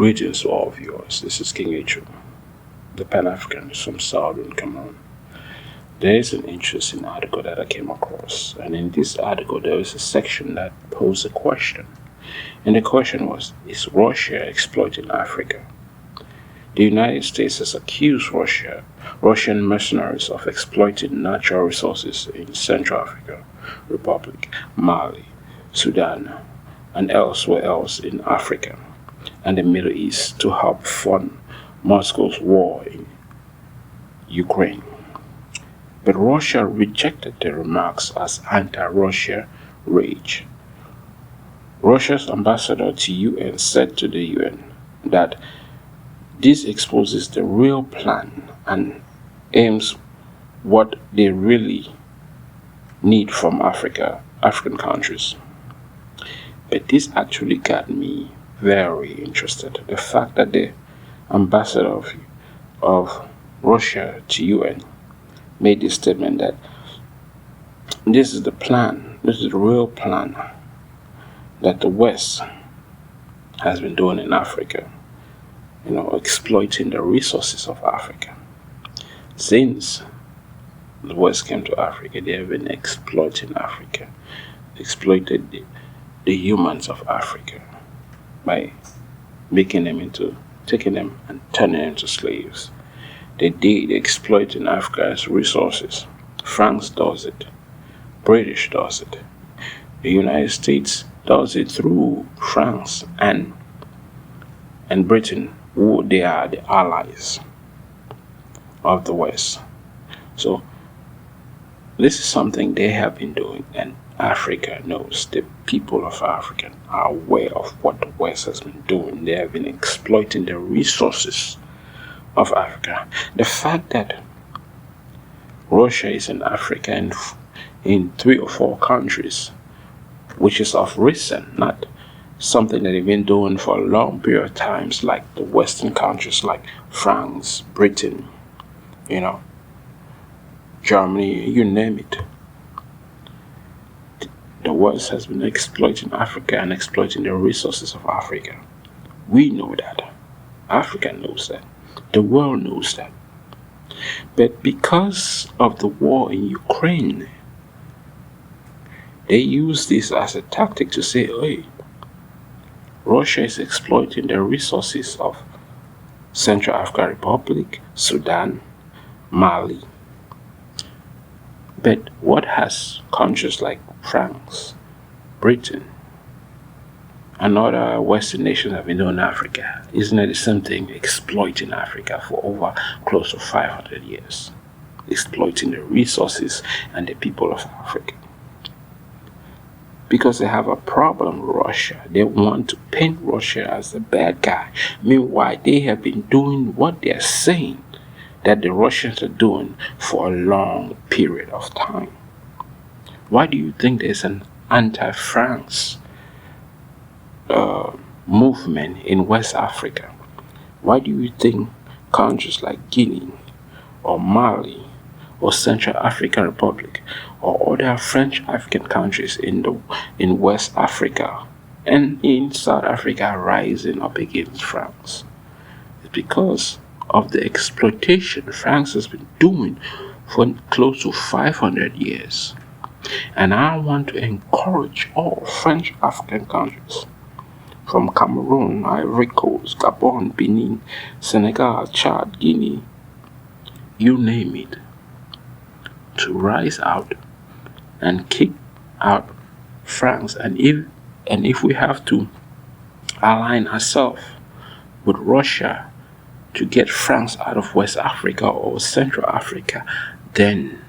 Greetings to all viewers. This is King H, the Pan-Africanist from Southern Cameroon. There is an interesting article that I came across, and in this article there is a section that posed a question. And the question was, is Russia exploiting Africa? The United States has accused Russian mercenaries of exploiting natural resources in Central Africa Republic, Mali, Sudan, and elsewhere else in Africa and the Middle East to help fund Moscow's war in Ukraine. But Russia rejected the remarks as anti-Russia rage. Russia's ambassador to UN said to the UN that this exposes the real plan and aims what they really need from African countries. But this actually got me very interested. The fact that the ambassador of Russia to UN made this statement that this is the plan, this is the real plan that the West has been doing in Africa, exploiting the resources of Africa. Since the West came to Africa, they have been exploiting Africa, exploited the humans of Africa by taking them and turning them into slaves. They did exploiting Africa's resources. France does it. British does it. The United States does it through France and Britain, who they are the allies of the West. So this is something they have been doing, and Africa knows. The people of Africa are aware of what the West has been doing. They have been exploiting the resources of Africa. The fact that Russia is in Africa in 3 or 4 countries, which is of recent, not something that they've been doing for a long period of times, like the Western countries like France, Britain, Germany, you name it. The West has been exploiting Africa and exploiting the resources of Africa. We know that. Africa knows that. The world knows that. But because of the war in Ukraine, they use this as a tactic to say, hey, Russia is exploiting the resources of Central African Republic, Sudan, Mali. But what has countries like France, Britain, and other Western nations have been doing in Africa? Isn't it the same thing, exploiting Africa for over close to 500 years? Exploiting the resources and the people of Africa. Because they have a problem with Russia. They want to paint Russia as the bad guy. Meanwhile, they have been doing what they are saying that the Russians are doing for a long period of time. Why do you think there's an anti-France movement in West Africa? Why do you think countries like Guinea or Mali or Central African Republic or other French African countries in West Africa and in South Africa are rising up against France? It's because of the exploitation France has been doing for close to 500 years. And I want to encourage all French African countries, from Cameroon, Ivory Coast, Gabon, Benin, Senegal, Chad, Guinea, you name it, to rise out and kick out France. And if we have to align ourselves with Russia to get France out of West Africa or Central Africa, then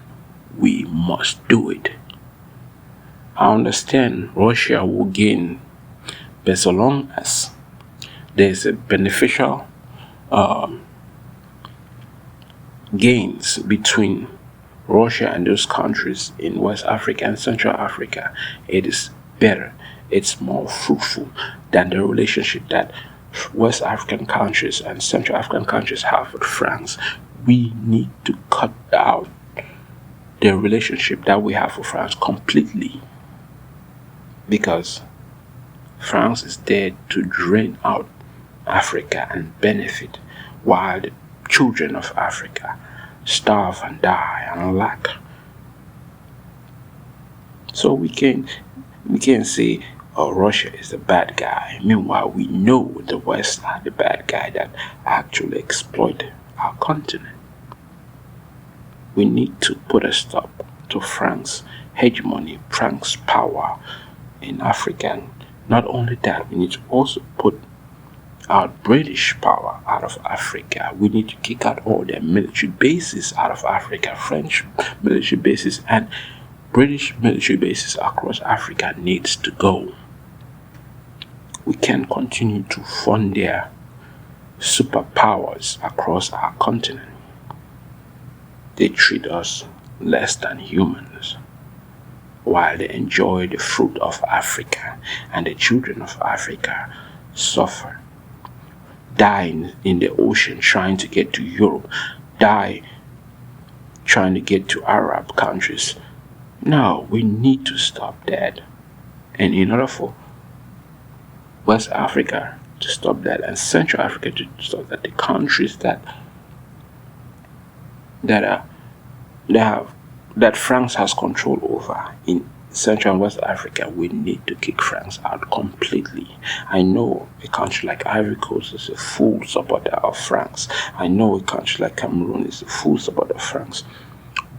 we must do it. I understand Russia will gain, but so long as there's a beneficial gains between Russia and those countries in West Africa and Central Africa, it is better, it's more fruitful than the relationship that West African countries and Central African countries have with France. We need to cut out the relationship that we have with France completely, because France is there to drain out Africa and benefit, while the children of Africa starve and die and lack. So we can say, oh, Russia is the bad guy. Meanwhile, we know the West are the bad guy that actually exploit our continent. We need to put a stop to France's hegemony, France's power in Africa. And not only that, we need to also put out British power out of Africa. We need to kick out all their military bases out of Africa. French military bases and British military bases across Africa needs to go. We can't continue to fund their superpowers across our continent. They treat us less than humans, while they enjoy the fruit of Africa, and the children of Africa suffer, die in the ocean trying to get to Europe, die trying to get to Arab countries. No, we need to stop that. And in order for West Africa to stop that and Central Africa to stop that, the countries that France has control over in Central and West Africa, we need to kick France out completely. I know a country like Ivory Coast is a full supporter of France. I know a country like Cameroon is a full supporter of France.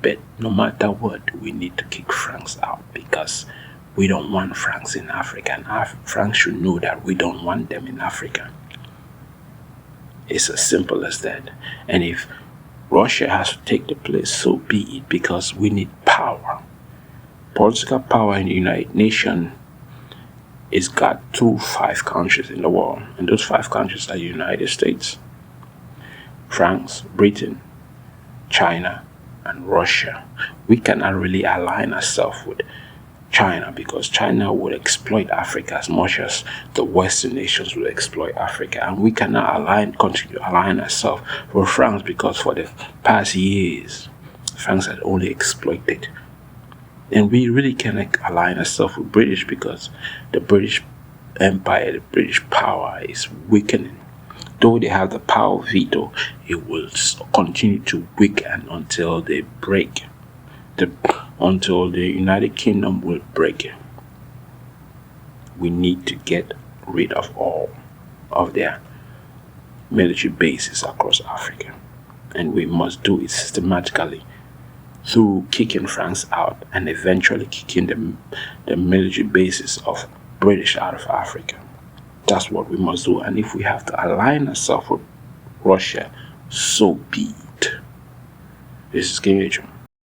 But no matter what, we need to kick France out because we don't want France in Africa. And France should know that we don't want them in Africa. It's as simple as that. And if Russia has to take the place, so be it, because we need power. Political power in the United Nations is got through 5 countries in the world, and those 5 countries are the United States, France, Britain, China, and Russia. We cannot really align ourselves with China because China would exploit Africa as much as the Western nations will exploit Africa, and we cannot continue to align ourselves with France because for the past years France had only exploited. And we really cannot align ourselves with British because the British Empire, the British power is weakening. Though they have the power of veto, it will continue to weaken until they break. Until the United Kingdom will break. We need to get rid of all of their military bases across Africa. And we must do it systematically through kicking France out and eventually kicking the military bases of British out of Africa. That's what we must do. And if we have to align ourselves with Russia, so be it. This is King H.